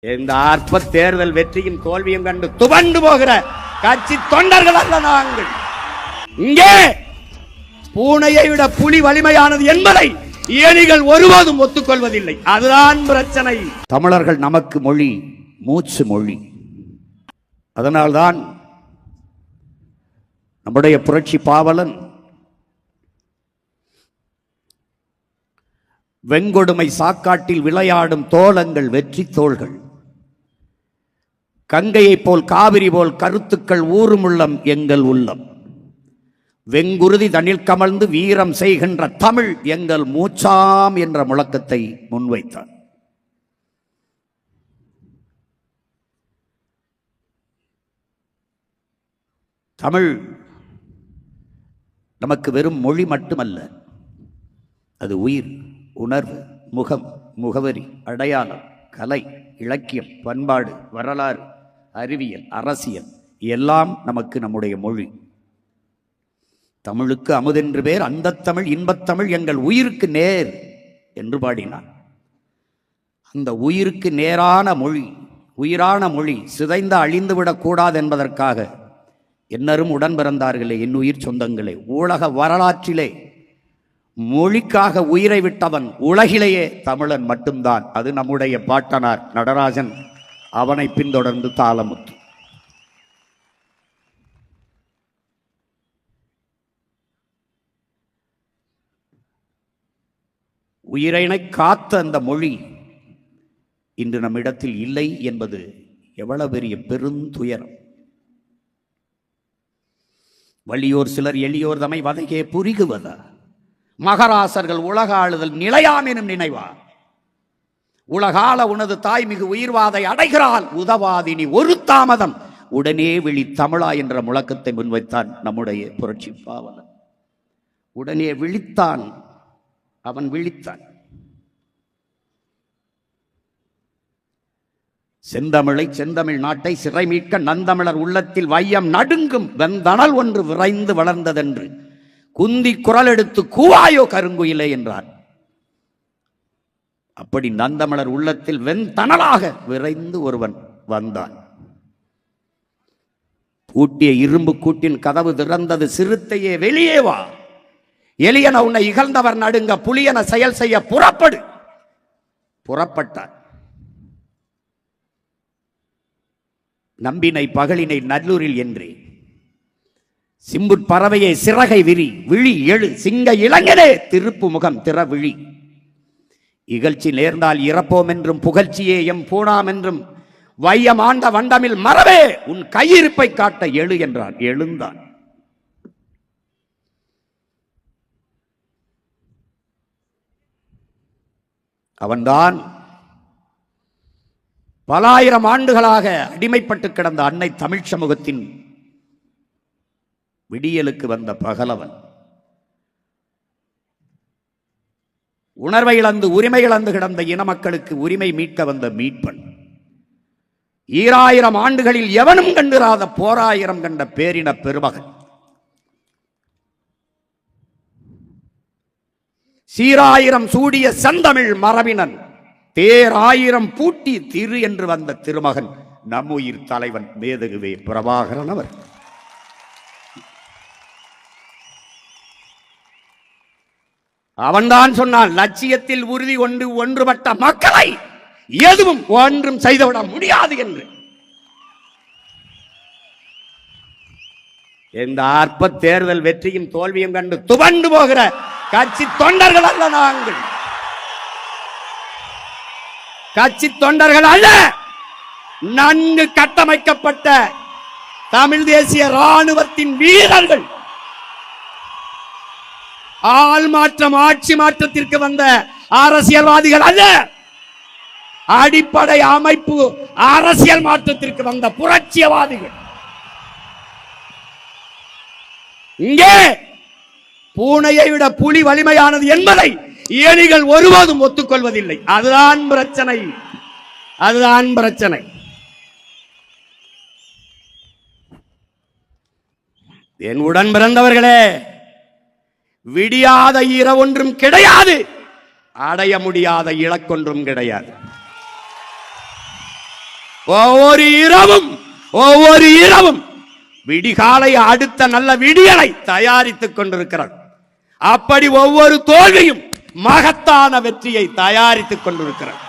இந்த அற்ப தேர்தல் வெற்றியும் தோல்வியும் கண்டு துவண்டு போகிற கட்சி தொண்டர்கள் அல்ல நாங்கள். இங்கே பூனையை விட புலி வலிமையானது என்பதை ஏணிகள் ஒருபோதும் ஒத்துக்கொள்வதில்லை. அதுதான் பிரச்சனை. தமிழர்கள் நமக்கு மொழி மூச்சு மொழி. அதனால்தான் நம்முடைய புரட்சி பாவலன் வெங்கொடுமை சாக்காட்டில் விளையாடும் தோளங்கள் வெற்றி தோள்கள், கங்கையை போல் காவிரி போல் கருத்துக்கள் ஊறும் உள்ளம் எங்கள் உள்ளம், வெங்குருதி தனில் கமழ்ந்து வீரம் செய்கின்ற தமிழ் எங்கள் மூச்சாம் என்ற முழக்கத்தை முன்வைத்தார். தமிழ் நமக்கு வெறும் மொழி மட்டுமல்ல, அது உயிர், உணர்வு, முகம், முகவரி, அடையாளம், கலை, இலக்கியம், பண்பாடு, வரலாறு, அறிவியல், அரசியல் எல்லாம் நமக்கு நம்முடைய மொழி. தமிழுக்கு அமுதென்று பேர், அந்த தமிழ் இன்பத்தமிழ் எங்கள் உயிருக்கு நேர் என்று பாடினார். அந்த உயிருக்கு நேரான மொழி, உயிரான மொழி சிதைந்து அழிந்துவிடக் கூடாது என்பதற்காக என்னரும் உடன் பிறந்தார்களே, என் உயிர் சொந்தங்களே, உலக வரலாற்றிலே மொழிக்காக உயிரை விட்டவன் உலகிலேயே தமிழன் மட்டும்தான். அது நம்முடைய பாட்டனார் நடராஜன், அவனை பின்தொடர்ந்து தாளமுத்து. உயிரினை காத்த அந்த மொழி இன்று நம்மிடத்தில் இல்லை என்பது எவ்வளவு பெரிய பெருந்துயரம். வலியோர் சிலர் எளியோர் தமை வதையே புரிகுவதா, மகராசர்கள் உலக ஆளுதல் நிலையாம் எனும் நினைவா, உலகால உனது தாய்மிகு உயிர்வாதை அடைகிறாள் உதவாதினி ஒரு தாமதம் உடனே விழி தமிழா என்ற முழக்கத்தை முன்வைத்தான் நம்முடைய புரட்சி பாவலன். உடனே விழித்தான், அவன் விழித்தான். செந்தமிழை செந்தமிழ் நாட்டை சிறை மீட்க நந்தமிழர் உள்ளத்தில் வையம் நடுங்கும் வெந்தணல் ஒன்று விரைந்து வளர்ந்ததென்று குந்தி குரல் எடுத்து கூவாயோ கருங்குயிலே என்றார். அப்படி நந்தமிழர் உள்ளத்தில் வெண்தணலாக விரைந்து ஒருவன் வந்தான். பூட்டிய இரும்பு கூட்டின் கதவு திறந்தது, சிறுத்தையே வெளியே வா, எலியன உன்னை இகழ்ந்தவர் நடுங்க, புலியன செயல் செய்ய புறப்படு. புறப்பட்டார். நம்பினை பகலினை நல்லூரில் என்றே, சிம்புட் பறவையை சிறகை விரி, விழி எழு சிங்க இளைஞனே திருப்பு முகம் திற விழி, இகழ்ச்சி நேர்ந்தால் இறப்போம் என்றும் புகழ்ச்சியே எம் பூணாம் என்றும் வையம் ஆண்ட வண்டமில் மறவே உன் கையிருப்பை காட்ட எழு என்றான். எழுந்தான். அவன்தான் பல ஆயிரம் ஆண்டுகளாக அடிமைப்பட்டு கிடந்த அன்னை தமிழ் சமூகத்தின் விடியலுக்கு வந்த பகலவன். உணர்வை இழந்து உரிமை இழந்து கிடந்த இன மக்களுக்கு உரிமை மீட்க வந்த மீட்பன். 2000 ஆண்டுகளில் எவனும் கண்டிராத போராயிரம் கண்ட பேரின பெருமகன். சீராயிரம் சூடிய செந்தமிழ் மரபினன், தேராயிரம் பூட்டி திரு என்று வந்த திருமகன் நம்முயிர் தலைவன் மேதகுவே பிரபாகரன் அவர். அவன்தான் சொன்னான், லட்சியத்தில் உறுதி கொண்டு ஒன்றுபட்ட மக்களை எதுவும் ஒன்றும் செய்துவிட முடியாது என்று. இந்த அற்ப தேர்தல் வெற்றியும் தோல்வியும் கண்டு துவண்டு போகிற கட்சி தொண்டர்கள் அல்ல நாங்கள். கட்சி தொண்டர்கள் அல்ல, நன்கு கட்டமைக்கப்பட்ட தமிழ் தேசிய ராணுவத்தின் வீரர்கள். ஆள் மாற்றம் ஆட்சி மாற்றத்திற்கு வந்த அரசியல்வாதிகள் அல்ல, அடிப்படை அமைப்பு அரசியல் மாற்றத்திற்கு வந்த புரட்சியவாதிகள். இங்கே பூனையை விட புலி வலிமையானது என்பதை ஏணிகள் ஒருபோதும் ஒத்துக்கொள்வதில்லை. அதுதான் பிரச்சனை. அதுதான் பிரச்சனை. என் உடன் பிறந்தவர்களே, விடியாத இரவொன்றும் கிடையாது, அடைய முடியாத இலக்கொன்றும் கிடையாது. ஒவ்வொரு இரவும் விடிகாலை அடுத்த நல்ல விடியலை தயாரித்துக் கொண்டிருக்கிறார். அப்படி ஒவ்வொரு தோல்வியும் மகத்தான வெற்றியை தயாரித்துக் கொண்டிருக்கிறார்.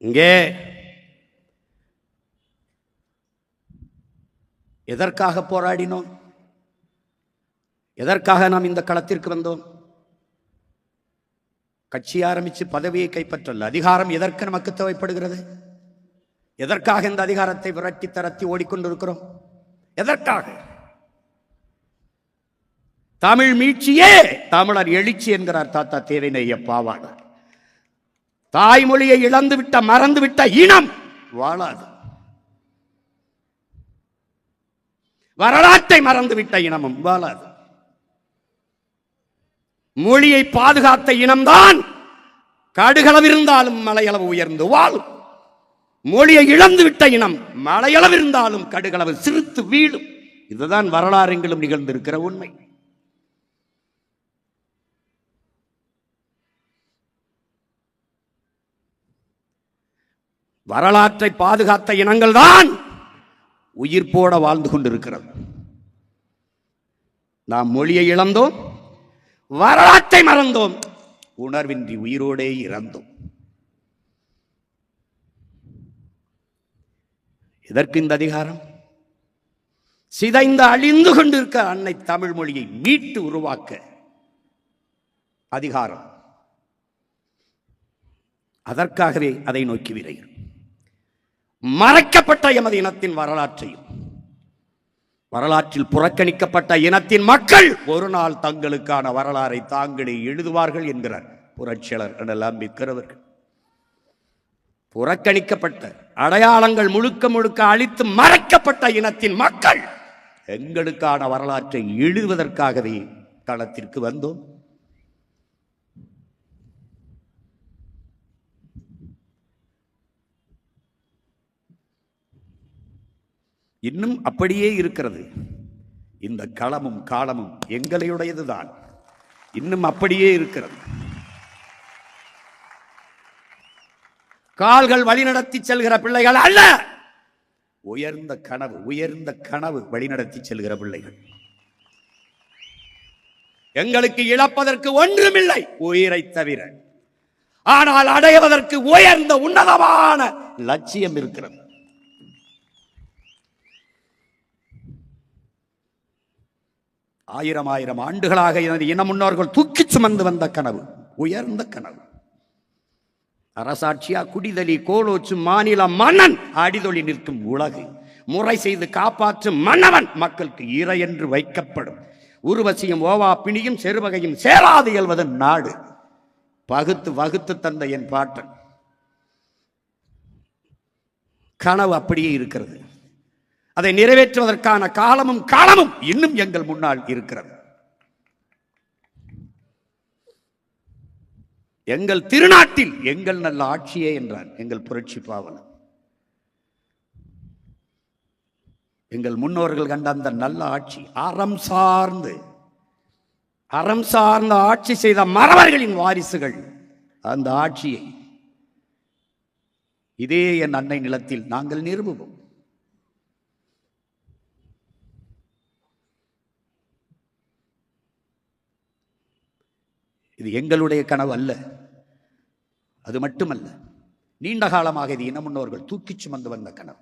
இங்கே எதற்காக போராடினோம்? எதற்காக நாம் இந்த களத்திற்கு வந்தோம்? கட்சி ஆரம்பித்து பதவியை கைப்பற்றல். அதிகாரம் எதற்கு நமக்கு தேவைப்படுகிறது? எதற்காக இந்த அதிகாரத்தை விரட்டி தரத்தி ஓடிக்கொண்டிருக்கிறோம்? எதற்காக? தமிழ் மீட்சியே தமிழர் எழுச்சி என்கிறார் தாத்தா தேவைநேய பாவாணர். தாய்மொழியை இழந்துவிட்ட மறந்துவிட்ட இனம் வாழாது. வரலாற்றை மறந்துவிட்ட இனமும் வாழாது. மொழியை பாதுகாத்த இனம்தான் கடுகளவிருந்தாலும் மலையளவு உயர்ந்து வாழும். மொழியை இழந்துவிட்ட இனம் மலையளவிருந்தாலும் கடுகளவு சிரித்து வீழும். இதுதான் வரலாறுகளும் நிகழ்ந்திருக்கிற உண்மை. வரலாற்றை பாதுகாத்த இனங்கள் தான் உயிர் போட வாழ்ந்து கொண்டிருக்கிறது. நாம் மொழியை இழந்தோம், வரலாற்றை மறந்தோம், உணர்வின்றி உயிரோடே இறந்தோம். எதற்கு இந்த அதிகாரம்? சிதைந்து அழிந்து கொண்டிருக்கிற அன்னை தமிழ் மொழியை மீட்டு உருவாக்க அதிகாரம். அதற்காகவே அதை நோக்கி விரைகிறோம். மறைக்கப்பட்ட எமது இனத்தின் வரலாற்றையும், வரலாற்றில் புறக்கணிக்கப்பட்ட இனத்தின் மக்கள் ஒரு நாள் தங்களுக்கான வரலாறை தாங்களே எழுதுவார்கள் என்கிறார் புரட்சியாளர் அண்ணல் அம்பேத்கர் அவர்கள். புறக்கணிக்கப்பட்ட அடையாளங்கள் முழுக்க முழுக்க அழித்து மறைக்கப்பட்ட இனத்தின் மக்கள் எங்களுக்கான வரலாற்றை எழுதுவதற்காகவே களத்திற்கு வந்தோம். இன்னும் அப்படியே இருக்கிறது. இந்த களமும் காலமும் எங்களையுடையதுதான். இன்னும் அப்படியே இருக்கிறது. கால்கள் வழிநடத்தி செல்கிற பிள்ளைகள் அல்ல, உயர்ந்த கனவு வழிநடத்தி செல்கிற பிள்ளைகள். எங்களுக்கு இழப்பதற்கு ஒன்றுமில்லை உயிரை தவிர. ஆனால் அடைவதற்கு உயர்ந்த உன்னதமான லட்சியம் இருக்கிறது. ஆயிரம் ஆண்டுகளாக எனது இன முன்னோர்கள் தூக்கி சுமந்து வந்த கனவு, உயர்ந்த கனவு. அரசாட்சியா குடிதலி கோலோச்சு மாநில மன்னன் அடிதொழி நிற்கும் உலகு முறை செய்து காப்பாற்றும் மன்னவன் மக்களுக்கு இறை என்று வைக்கப்படும். உருவசியும் ஓவா பிணியும் செருவகையும் சேராது இயல்வதன் நாடு. பகுத்து வகுத்து தந்த என் பாட்டன் கனவு அப்படியே இருக்கிறது. அதை நிறைவேற்றுவதற்கான காலமும் இன்னும் எங்கள் முன்னால் இருக்கிறது. எங்கள் திருநாட்டில் எங்கள் நல்ல ஆட்சியே என்றார் எங்கள் புரட்சி பாவலர். எங்கள் முன்னோர்கள் கண்ட அந்த நல்ல ஆட்சி, அறம் சார்ந்த ஆட்சி செய்த மறவர்களின் வாரிசுகள் அந்த ஆட்சியை இதே என் அன்னை நிலத்தில் நாங்கள் நிறுவுவோம். இது எங்களுடைய கனவு அல்ல. அது மட்டுமல்ல, நீண்ட காலமாக இது இன முன்னோர்கள் தூக்கி சுமந்து வந்த கனவு.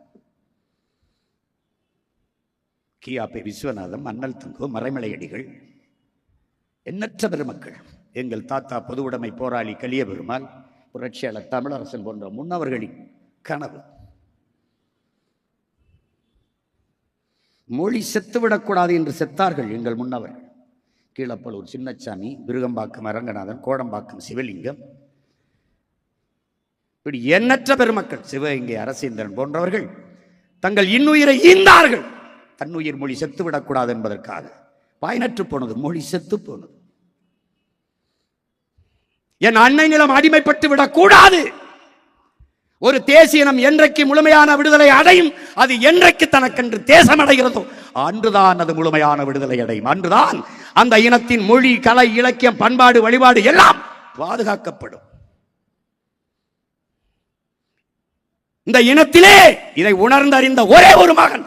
கியாபே விஸ்வநாதம், அண்ணல் தங்கோ, மறைமலையடிகள், எண்ணற்ற பெருமக்கள், எங்கள் தாத்தா பொதுவுடைமை போராளி கலிய பெருமாள், புரட்சியாளர் தமிழரசன் போன்ற முன்னவர்களின் கனவு. மொழி செத்துவிடக்கூடாது என்று செத்தார்கள் எங்கள் முன்னவர்கள். கீழப்பலூர் சின்னச்சாமி, விருகம்பாக்கம் அரங்கநாதன், கோடம்பாக்கம் சிவலிங்கம், இப்படி எண்ணற்ற பெருமக்கள், சிவகங்கை அரசேந்திரன் போன்றவர்கள் தங்கள் இன்னுயிரை ஈந்தார்கள். தன்னுயிர் மொழி செத்துவிடக்கூடாது என்பதற்காக. பயனற்று போனது, மொழி செத்து போனது. என் அன்னை நிலம் அடிமைப்பட்டு விடக்கூடாது, ஒரு தேசியனம் என்றைக்கு முழுமையான விடுதலை அடையும், அது என்றைக்கு தனக்கென்று தேசம் அடைகிறதோ அன்றுதான் அது முழுமையான விடுதலை அடையும். அன்றுதான் அந்த இனத்தின் மொழி, கலை, இலக்கியம், பண்பாடு, வழிபாடு எல்லாம் பாதுகாக்கப்படும். இந்த இனத்திலே இதை உணர்ந்தறிந்த ஒரே ஒரு மகன்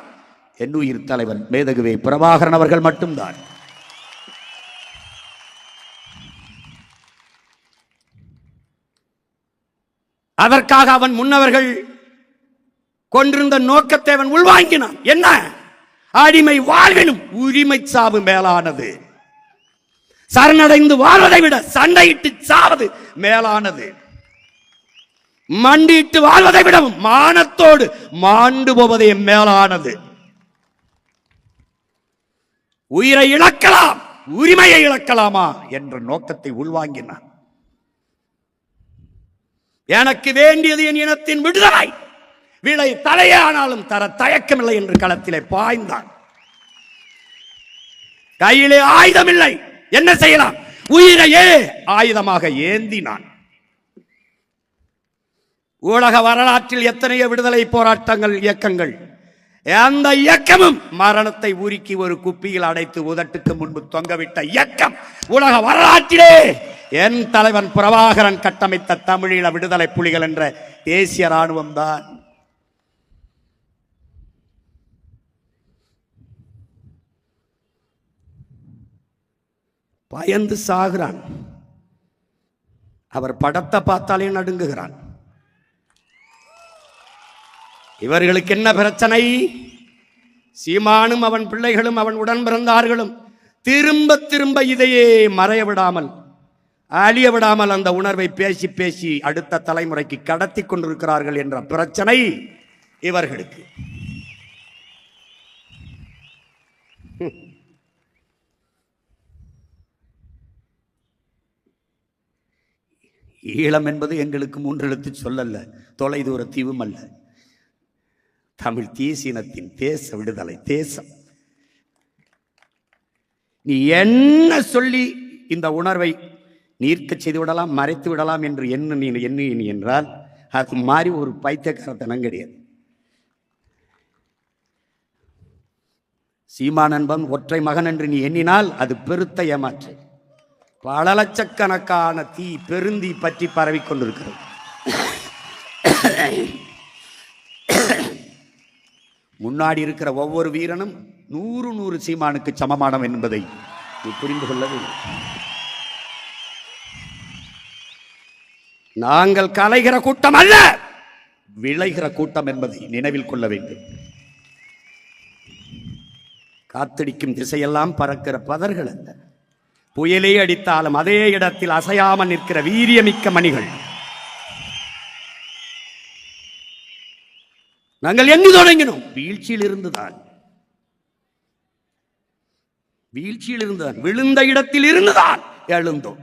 என் உயிர் தலைவன் மேதகுவே பிரபாகரன் அவர்கள் மட்டும்தான். அதற்காக அவன் முன்னவர்கள் கொண்டிருந்த நோக்கத்தை அவன் உள்வாங்கினான். என்ன? அடிமை வாழ்வினும் உரிமை சாவு மேலானது. சரணடைந்து வாழ்வதை விட சண்டையிட்டு சாவது மேலானது. மண்டிட்டு வாழ்வதை விடவும் மானத்தோடு மாண்டு போவதே மேலானது. உயிரை இழக்கலாம், உரிமையை இழக்கலாமா என்ற நோக்கத்தை உள்வாங்கினான். எனக்கு வேண்டியது என் இனத்தின் விடுதலை, விலை தலையானாலும் தர தயக்கமில்லை என்று களத்திலே பாய்ந்தான். கையிலே ஆயுதம் இல்லை, என்ன செய்யலாம்? உயிரையே ஆயுதமாக ஏந்தினான். உலக வரலாற்றில் எத்தனையோ விடுதலை போராட்டங்கள், இயக்கங்கள், அந்த இயக்கமும் மரணத்தை உருக்கி ஒரு குப்பியில் அடைத்து உதட்டுக்கு முன்பு தொங்கவிட்ட இயக்கம் உலக வரலாற்றிலே என் தலைவன் பிரபாகரன் கட்டமைத்த தமிழீழ விடுதலை புலிகள் என்ற தேசிய ராணுவம் தான். பயந்து சாகிறான். அவர் படத்தை பார்த்தாலே நடுங்குகிறான். இவர்களுக்கு என்ன பிரச்சனை? சீமானும் அவன் பிள்ளைகளும் அவன் உடன் பிறந்தார்களும் திரும்ப திரும்ப இதையே மறைய விடாமல், அழிய விடாமல் அந்த உணர்வை பேசி பேசி அடுத்த தலைமுறைக்கு கடத்தி கொண்டிருக்கிறார்கள் என்ற பிரச்சனை இவர்களுக்கு. ஈழம் என்பது எங்களுக்கு 3 எழுத்து சொல்லல்ல, தொலைதூர தீவும் அல்ல. தமிழ் தேசியனத்தின் தேச விடுதலை தேசம். நீ என்ன சொல்லி இந்த உணர்வை நீர்க்க செய்து விடலாம், மறைத்து விடலாம் என்று எண்ணி என்றால் அது மாதிரி ஒரு பைத்தியக்காரத்தனம் கிடையாது. சீமான் என்பவன் ஒற்றை மகன் என்று நீ எண்ணினால் அது பெருத்த ஏமாற்று. பல லட்சக்கணக்கான தீ, பெருந்தீ பற்றி பரவி கொண்டிருக்கிறது. முன்னாடி இருக்கிற ஒவ்வொரு வீரனும் 100 சீமானுக்கு சமமானவன் என்பதை நீ புரிந்து கொள்ள வேண்டும். நாங்கள் கலைகிற கூட்டம் அல்ல, விளைகிற கூட்டம் என்பதை நினைவில் கொள்ள வேண்டும். காத்தடிக்கும் திசையெல்லாம் பறக்கிற பதர்கள் அல்ல, புயலே அடித்தாலும் அதே இடத்தில் அசையாமல் நிற்கிற வீரியமிக்க மணிகள். நாங்கள் எண்ணி தொடங்கினோம், வீழ்ச்சியில் இருந்துதான், விழுந்த இடத்தில் இருந்துதான் எழுந்தோம்.